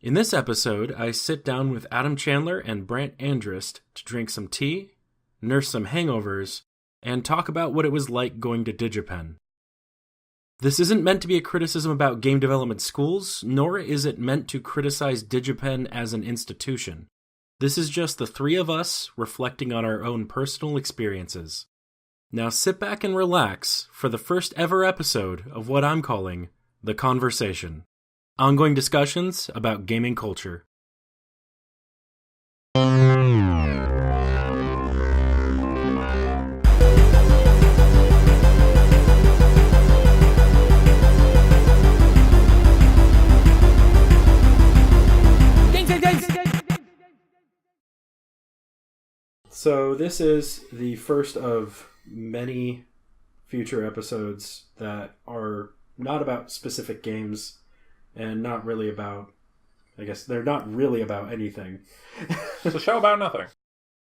In this episode, I sit down with Adam Chandler and Brant Andrist to drink some tea, nurse some hangovers, and talk about what it was like going to DigiPen. This isn't meant to be a criticism about game development schools, nor is it meant to criticize DigiPen as an institution. This is just the three of us reflecting on our own personal experiences. Now sit back and relax for the first ever episode of what I'm calling The Conversation. Ongoing discussions about gaming culture. So this is the first of many future episodes that are not about specific games and not really about, I guess they're not really about anything. It's a show about nothing.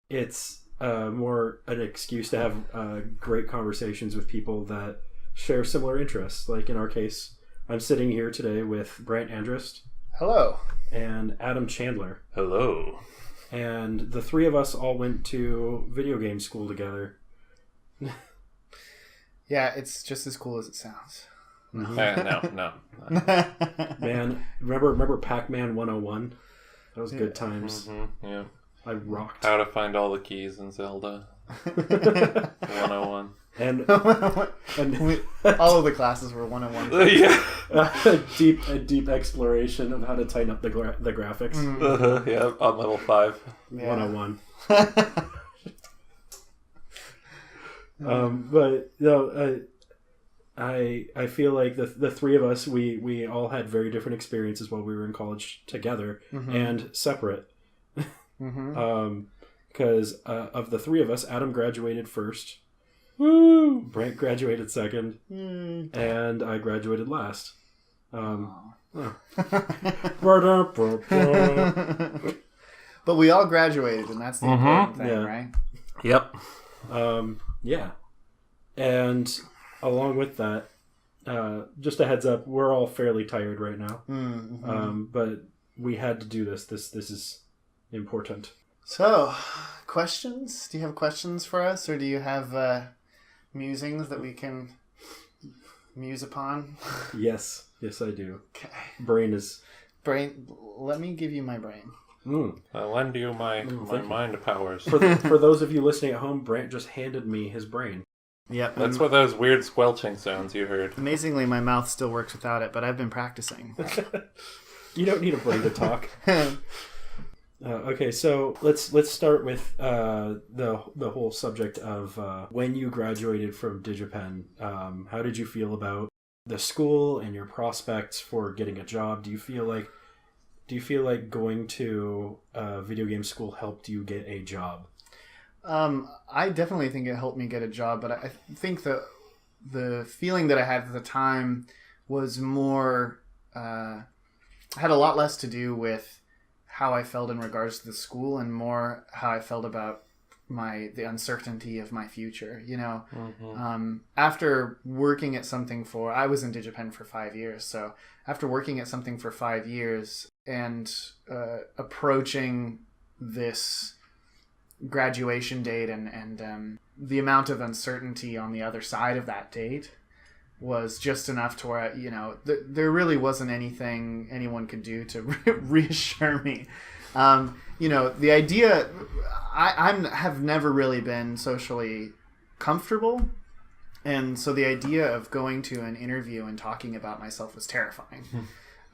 It's more an excuse to have great conversations with people that share similar interests. Like in our case, I'm sitting here today with Brant Andrist. Hello. And Adam Chandler. Hello. And the three of us all went to video game school together. Yeah, it's just as cool as it sounds. Mm-hmm. No. Man, remember Pac-Man 101? That was good times. Mm-hmm, yeah. I rocked. How to find all the keys in Zelda. 101. And all of the classes were 101. Yeah. A deep exploration of how to tighten up the graphics. Mm-hmm. Yeah, on level 5. Yeah. 101. But no, I feel like the three of us, we all had very different experiences while we were in college together and separate. Because of the three of us, Adam graduated first. Woo! Brant graduated second. And I graduated last. But we all graduated, and that's the important thing, right? Yep. Yeah. And along with that, just a heads up, we're all fairly tired right now. But we had to do this. This is important. So, questions? Do you have questions for us, or do you have musings that we can muse upon? Yes, I do. Okay. Brain, let me give you my brain. I'll lend you my mind powers. For those of you listening at home, Brant just handed me his brain. Yep. That's what those weird squelching sounds you heard. Amazingly, my mouth still works without it, but I've been practicing. You don't need a brain to talk. Okay, so let's start with the whole subject of when you graduated from DigiPen. How did you feel about the school and your prospects for getting a job? Do you feel like going to video game school helped you get a job? I definitely think it helped me get a job, but I think the feeling that I had at the time was more had a lot less to do with how I felt in regards to the school and more how I felt about the uncertainty of my future. You know, after working at something I was in DigiPen for 5 years, so after working at something for 5 years and approaching this graduation date and the amount of uncertainty on the other side of that date was just enough to where, you know, there really wasn't anything anyone could do to reassure me. You know, the idea, I have never really been socially comfortable, and so the idea of going to an interview and talking about myself was terrifying.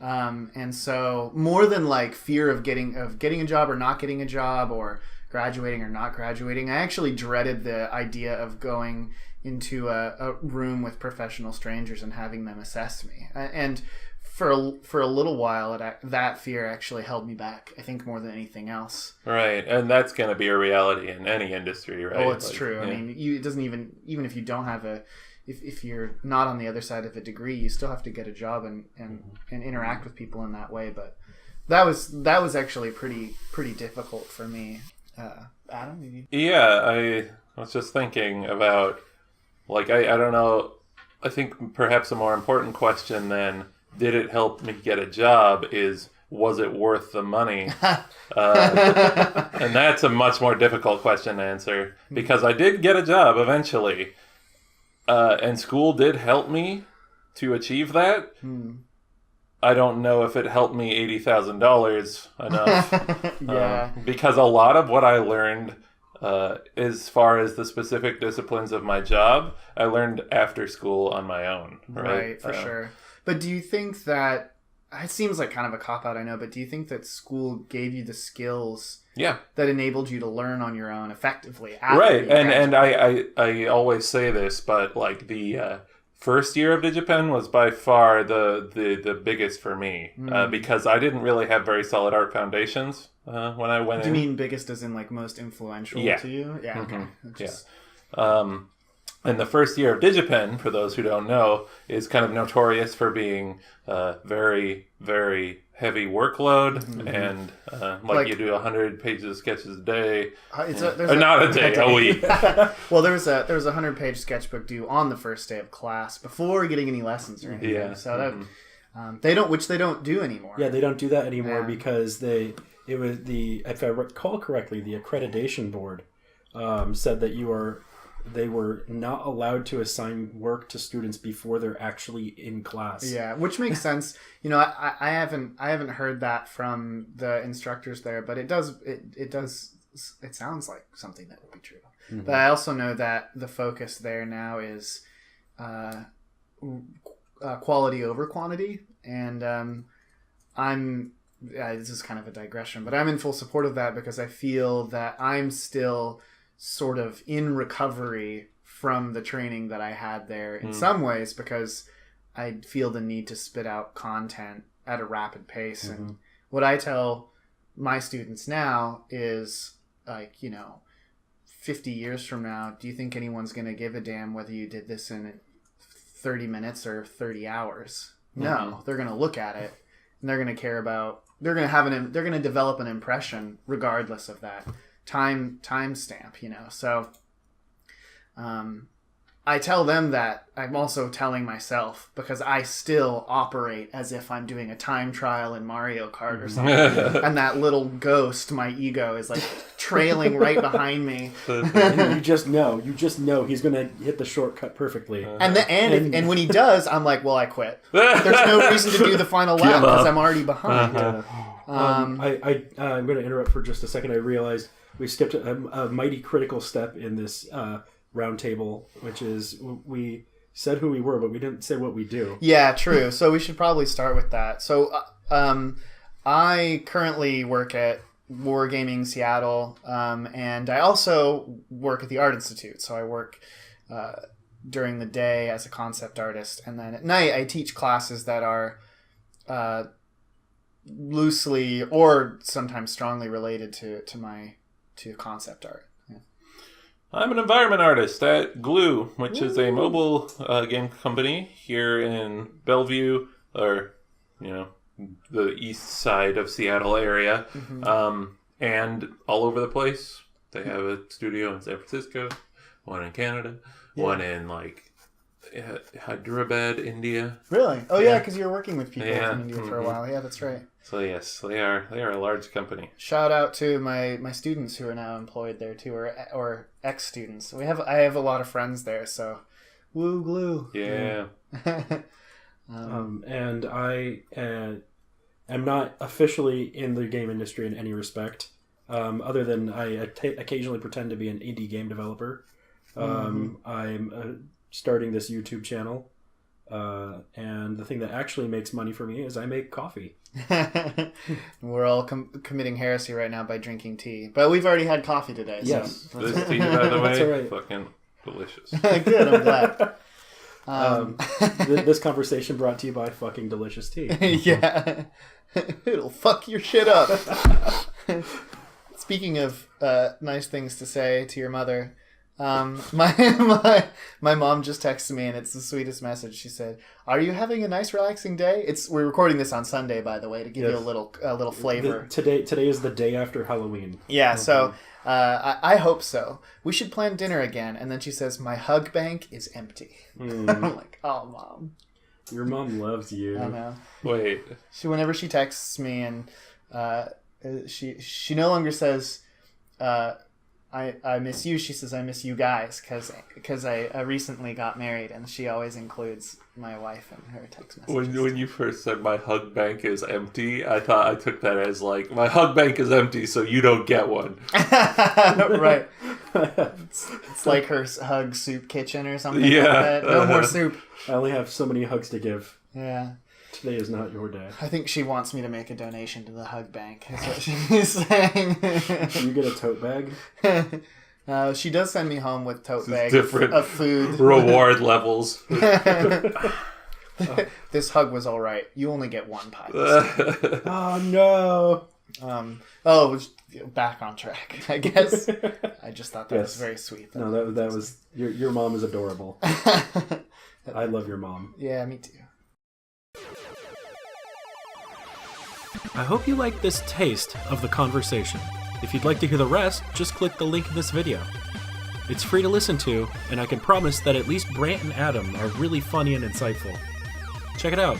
And so more than like fear of getting a job or not getting a job or graduating or not graduating, I actually dreaded the idea of going into a room with professional strangers and having them assess me. And for a little while, that fear actually held me back, I think, more than anything else. Right, and that's going to be a reality in any industry, right? Oh, it's true. Yeah. I mean, it doesn't even if you don't have if you're not on the other side of a degree, you still have to get a job and interact with people in that way. But that was actually pretty difficult for me. Adam, maybe? Yeah, I was just thinking about, like, I don't know, I think perhaps a more important question than did it help me get a job is was it worth the money? And that's a much more difficult question to answer, because I did get a job eventually, and school did help me to achieve that. I don't know if it helped me $80,000 enough. Yeah. Because a lot of what I learned, as far as the specific disciplines of my job, I learned after school on my own. Right, for sure. But do you think that, it seems like kind of a cop-out, I know, but do you think that school gave you the skills that enabled you to learn on your own effectively? Right, and I always say this, but like the first year of DigiPen was by far the biggest for me, because I didn't really have very solid art foundations when I went in. Do you mean biggest as in like most influential to you? Yeah, okay. And the first year of DigiPen, for those who don't know, is kind of notorious for being very, very heavy workload, and like you do 100 pages of sketches a day. Not a day, a week. Well, there was a 100-page sketchbook due on the first day of class before getting any lessons or anything. Yeah. So that they don't do anymore. Yeah, they don't do that anymore because if I recall correctly, the accreditation board said that they were not allowed to assign work to students before they're actually in class. Yeah, which makes sense. You know, I haven't heard that from the instructors there, but it sounds like something that would be true. Mm-hmm. But I also know that the focus there now is quality over quantity, and this is kind of a digression, but I'm in full support of that because I feel that I'm still sort of in recovery from the training that I had there in some ways, because I feel the need to spit out content at a rapid pace. And what I tell my students now is, like, 50 years from now, do you think anyone's going to give a damn whether you did this in 30 minutes or 30 hours? No, they're going to look at it and they're going to care about, they're going to develop an impression regardless of that time stamp, So I tell them that. I'm also telling myself, because I still operate as if I'm doing a time trial in Mario Kart or something. And that little ghost, my ego, is like trailing right behind me. And you just know he's going to hit the shortcut perfecly. And when he does, I'm like, well, I quit. There's no reason to do the final lap because I'm already behind. I'm going to interrupt for just a second. I realized we skipped a mighty critical step in this round table, which is we said who we were, but we didn't say what we do. Yeah, true. So we should probably start with that. So I currently work at Wargaming Seattle, and I also work at the Art Institute. So I work during the day as a concept artist, and then at night I teach classes that are loosely or sometimes strongly related to concept art. I'm an environment artist at Glue, which is a mobile game company here in Bellevue, or, the east side of Seattle area, and all over the place. They have a studio in San Francisco, one in Canada, one in, Hyderabad, India. Really? Oh, yeah, because you were working with people from India for a while. Yeah, that's right. So, yes, they are a large company. Shout out to my students who are now employed there, too, or ex-students. I have a lot of friends there, so woo glue. Yeah. And I am not officially in the game industry in any respect, other than I occasionally pretend to be an indie game developer. I'm starting this YouTube channel, and the thing that actually makes money for me is I make coffee. We're all committing heresy right now by drinking tea, but we've already had coffee today. Yes, so. This tea, by the way, that's all right. fucking delicious. Good, I'm glad. This conversation brought to you by fucking delicious tea. Yeah, it'll fuck your shit up. Speaking of nice things to say to your mother, my mom just texted me, and it's the sweetest message. She said, "Are you having a nice, relaxing day?" We're recording this on Sunday, by the way, to give you a little flavor. Today is the day after Halloween. Yeah, so I hope so. We should plan dinner again. And then she says, "My hug bank is empty." I'm like, "Oh, Mom." Your mom loves you. I know. Wait. Whenever she texts me and she no longer says I miss you. She says I miss you guys because I recently got married, and she always includes my wife in her text messages. When you first said my hug bank is empty, I took that as like my hug bank is empty, so you don't get one. Right. It's like her hug soup kitchen or something. Yeah. Like that. No more soup. I only have so many hugs to give. Yeah. Today is not your day. I think she wants me to make a donation to the hug bank. Is what she's saying. You get a tote bag. She does send me home with tote bags different of food. Reward levels. This hug was all right. You only get one pie. Oh no. Back on track, I guess. I just thought that was very sweet. No, that was your mom is adorable. I love your mom. Yeah, me too. I hope you liked this taste of the conversation. If you'd like to hear the rest, just click the link in this video. It's free to listen to, and I can promise that at least Brant and Adam are really funny and insightful. Check it out.